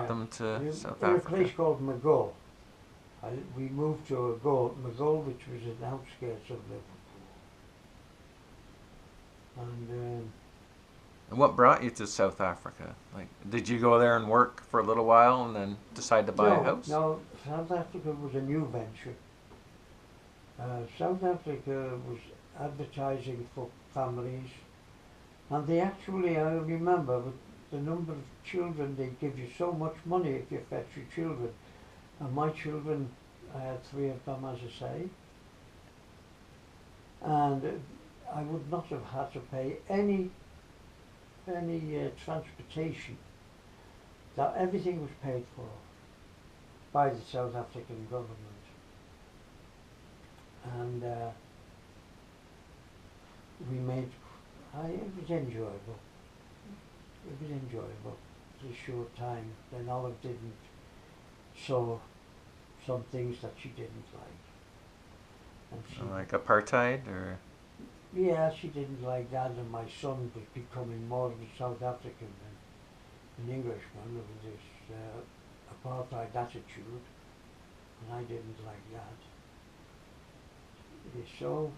brought them to South in a place Africa? called Maghull. We moved to Maghull, which was in the outskirts of Liverpool. And And what brought you to South Africa? Like, did you go there and work for a little while and then decide to buy a house? no, South Africa was a new venture. South Africa was advertising for families, and they actually, I remember, with the number of children, they give you so much money if you fetch your children. And my children, I had 3 of them, as I say, and I would not have had to pay any transportation. That everything was paid for by the South African government. And we made, it was enjoyable. It was enjoyable. It was a short time. Then Olive saw some things that she didn't like. And she, Like apartheid, or? yeah, she didn't like that, and my son was becoming more of a South African than an Englishman with this apartheid attitude, and I didn't like that. So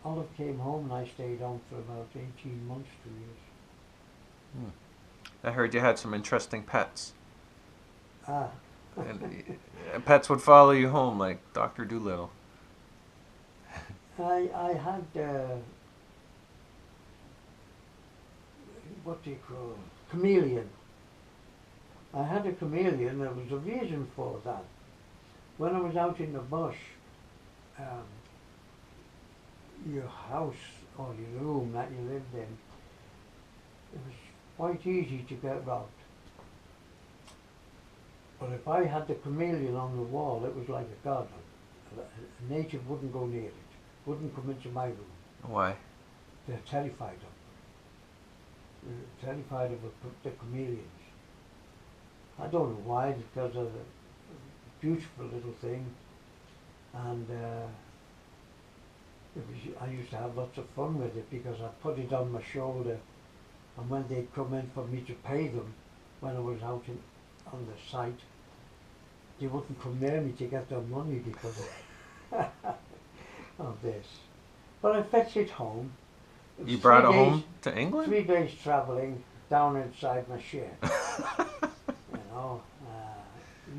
Olive came home and I stayed on for about 18 months, 2 years. I heard you had some interesting pets. Ah. And pets would follow you home like Dr. Dolittle. I had, what do you call it? Chameleon. I had a chameleon. There was a reason for that. When I was out in the bush, your house or your room that you lived in, it was quite easy to get robbed. But if I had the chameleon on the wall, it was like a garden. A native wouldn't go near it, wouldn't come into my room. Why? They're terrified of them. They're terrified of the chameleons. I don't know why, because of the beautiful little thing. And I used to have lots of fun with it because I put it on my shoulder, and when they'd come in for me to pay them, when I was out on the site, they wouldn't come near me to get their money because of this. But I fetched it home. You brought it home to England? 3 days travelling down inside my shed. You know,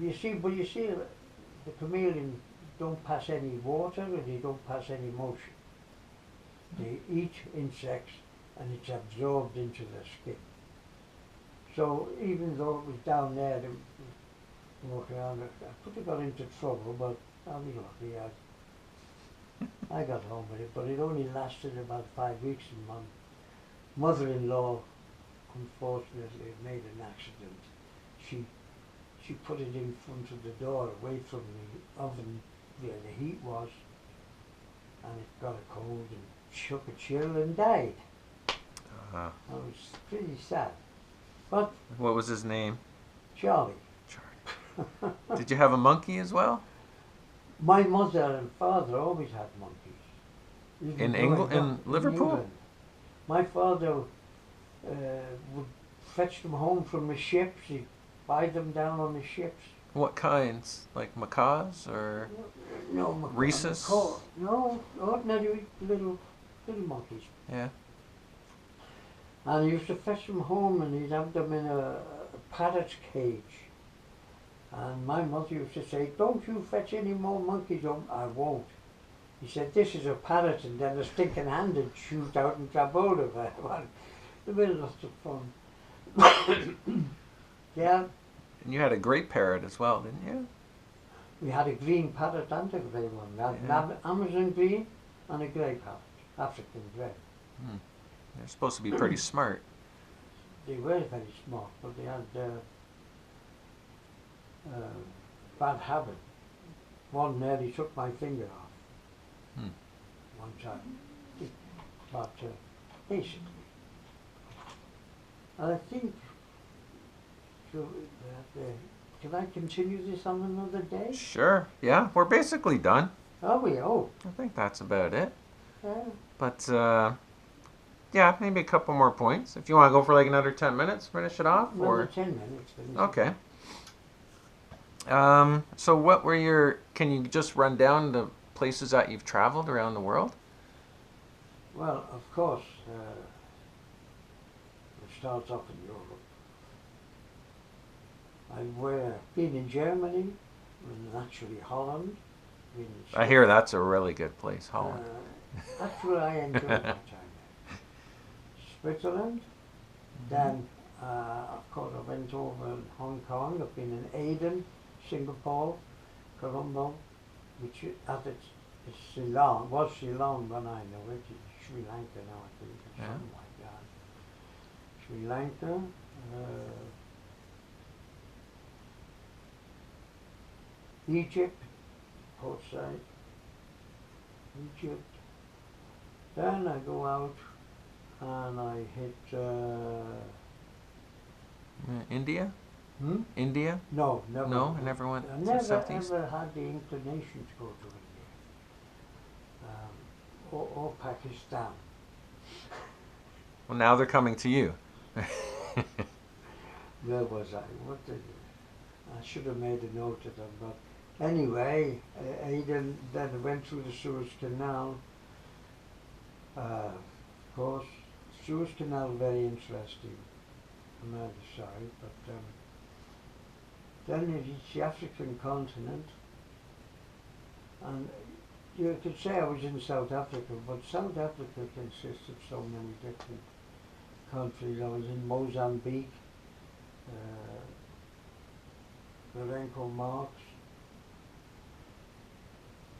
you see, the chameleon don't pass any water and they don't pass any motion. They eat insects and it's absorbed into their skin. So even though it was down there, walking around, I could have got into trouble, but I was lucky. I got home with it, but it only lasted about 5 weeks, and my mother-in-law, unfortunately, made an accident. She put it in front of the door, away from the oven where the heat was, and it got a cold and shook a chill and died. Uh-huh. That was pretty sad. But what was his name? Charlie. Charlie. Did you have a monkey as well? My mother and father always had monkeys. In England, in Liverpool? England. My father would fetch them home from the ships. He'd buy them down on the ships. What kinds? Like macaws or no rhesus? No, ordinary little monkeys. Yeah. And he used to fetch them home, and he'd have them in a parrot cage. And my mother used to say, "Don't you fetch any more monkeys home." "I won't." He said, "This is a parrot," and then a stinking hand would shoot out and grab hold of her. It was lots of fun. Yeah. And you had a great parrot as well, didn't you? We had a green parrot and a grey one. We had an Amazon green and a grey parrot, African grey. Hmm. They're supposed to be pretty smart. They were very smart, but they had bad habit. One nearly took my finger off. One time. But basically. I think, can I continue this on another day? Sure. Yeah, we're basically done. Are we? Oh. I think that's about it. Yeah. But Yeah, maybe a couple more points. If you want to go for like another 10 minutes, finish it off, Another or 10 minutes. Finish it. okay. So what were your? Can you just run down the places that you've traveled around the world? Well, of course, it starts off in Europe. Been in Germany, and actually Holland. Been in I hear that's a really good place, Holland. Actually, I enjoyed my time there. Switzerland. Then, of course, I went over in Hong Kong. I've been in Aden, Singapore, Colombo, which at its is Ceylon, was Ceylon when I know it. It's Sri Lanka now, I think, or Yeah. something like that. Sri Lanka, Egypt, Port Said, Egypt. Then I go out and I hit. India? Hmm? India? No, never. No, I never went I to never Southeast. ever had the inclination to go to India. Or Pakistan. Well, now they're coming to you. Where was I? I should have made a note of them, but anyway, Aden, then I went through the Suez Canal. Of course, Suez Canal very interesting. I'm rather sorry, but then you reach the African continent, and you could say I was in South Africa, but South Africa consists of so many different countries. I was in Mozambique, Lorenco Marx.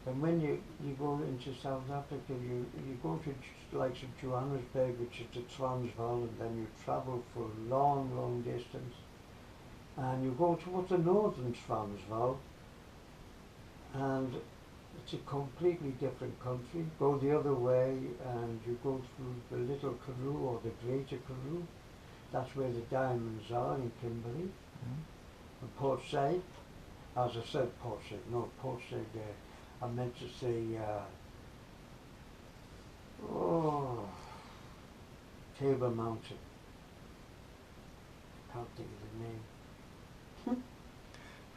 And when you go into South Africa, you go to like Johannesburg, which is the Transvaal, and then you travel for a long, long distance. And you go towards the northern Transvaal, and it's a completely different country. Go the other way, and you go through the Little Karoo or the Greater Karoo. That's where the diamonds are in Kimberley. And Port Said, as I said, Port Said, no, Port Said there. I meant to say, Table Mountain. Can't think of the name.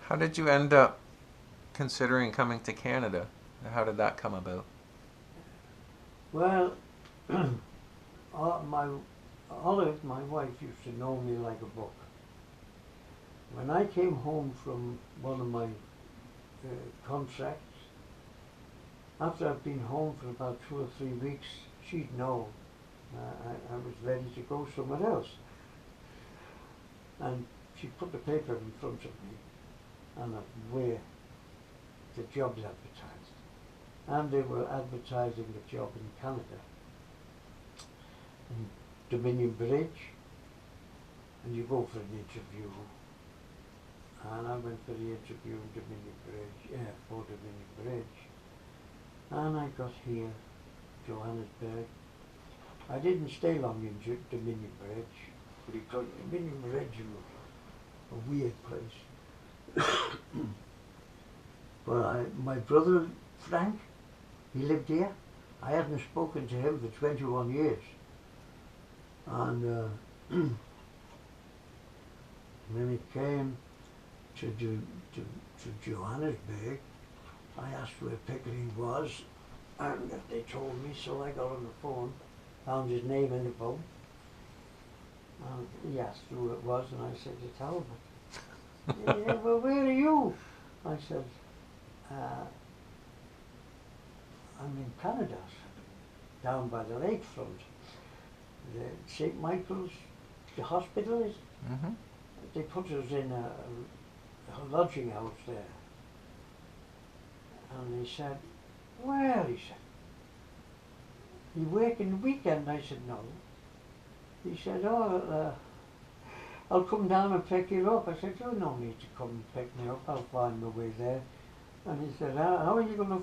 How did you end up considering coming to Canada? How did that come about? Well, Olive, my wife, used to know me like a book. When I came home from one of my contracts, after I'd been home for about 2 or 3 weeks, she'd know I was ready to go somewhere else. And she put the paper in front of me and where the job's advertised. And they were advertising the job in Canada, in Dominion Bridge, and you go for an interview. And I went for the interview in Dominion Bridge, for Dominion Bridge. And I got here, Johannesburg. I didn't stay long in Dominion Bridge, because Dominion Bridge was a weird place. But my brother, Frank, he lived here. I hadn't spoken to him for 21 years. And when it came to Johannesburg, I asked where Pickering was, and they told me, so I got on the phone, found his name in the phone, and he asked who it was, and I said, it's Albert. Yeah, well, where are you? I said, I'm in Canada, down by the lakefront. The St. Michael's, the hospital is, they put us in a lodging house there. And he said, well, he said, you work in the weekend? I said, no. He said, I'll come down and pick you up. I said, you no need to come and pick me up, I'll find my way there. And he said, how are you going to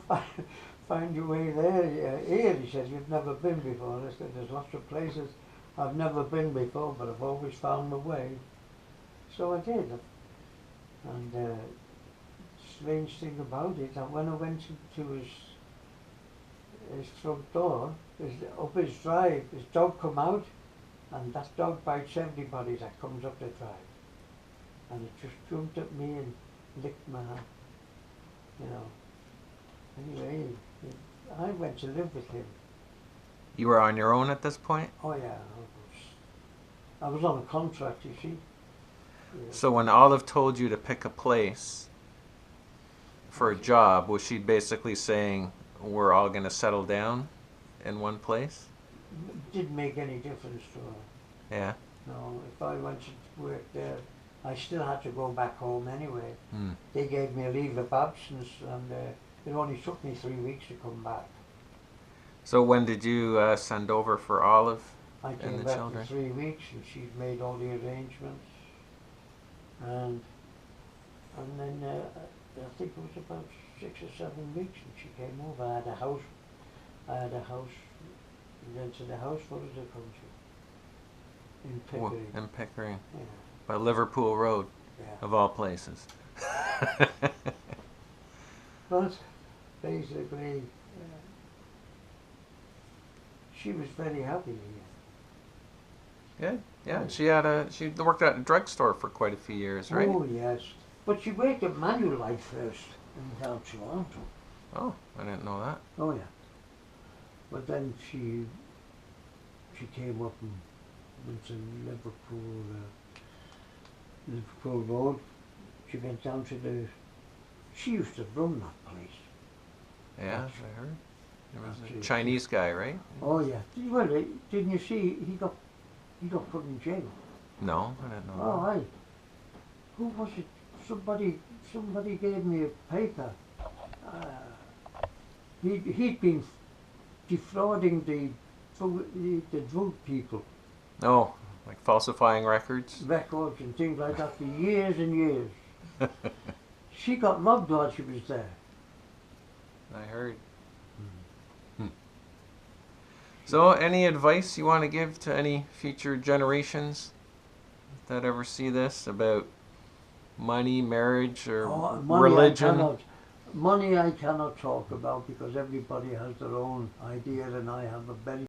find your way there? Here, he said, you've never been before. I said, there's lots of places I've never been before, but I've always found my way. So I did. And strange thing about it, that when I went to his front door, up his drive, his dog come out, and that dog bites everybody that comes up the drive. And it just jumped at me and licked my hand, you know. Anyway, I went to live with him. You were on your own at this point? Oh yeah, I was on a contract, you see. Yeah. So when Olive told you to pick a place for a job, was she basically saying we're all going to settle down in one place? It didn't make any difference to her. Yeah. No, if I went to work there, I still had to go back home anyway. Mm. They gave me a leave of absence, and it only took me 3 weeks to come back. So when did you send over for Olive I and came the back children? for 3 weeks, and she'd made all the arrangements. And then I think it was about 6 or 7 weeks, and she came over. I had a house, rented a house for the country in Pickering. In Pickering, Yeah, by Liverpool Road, yeah. of all places. But basically, she was very happy here. Good. Yeah, she worked at a drugstore for quite a few years, right? Oh yes, but she worked at Manulife first in down Toronto. Oh, I didn't know that. Oh yeah. But then she came up and went to Liverpool Road. She went down to she used to run that place. Yeah, That's I heard. There was a Absolutely. Chinese guy, right? Oh yeah. Well, didn't you see he got put in jail? No, I didn't know Oh, that. aye. Who was it? Somebody gave me a paper. He'd been defrauding the drug people, Oh, like falsifying records? records and things like that for years and years. She got robbed while she was there. I heard. So, any advice you want to give to any future generations that ever see this about money, marriage, or religion? Money I cannot talk about because everybody has their own idea, and I have a very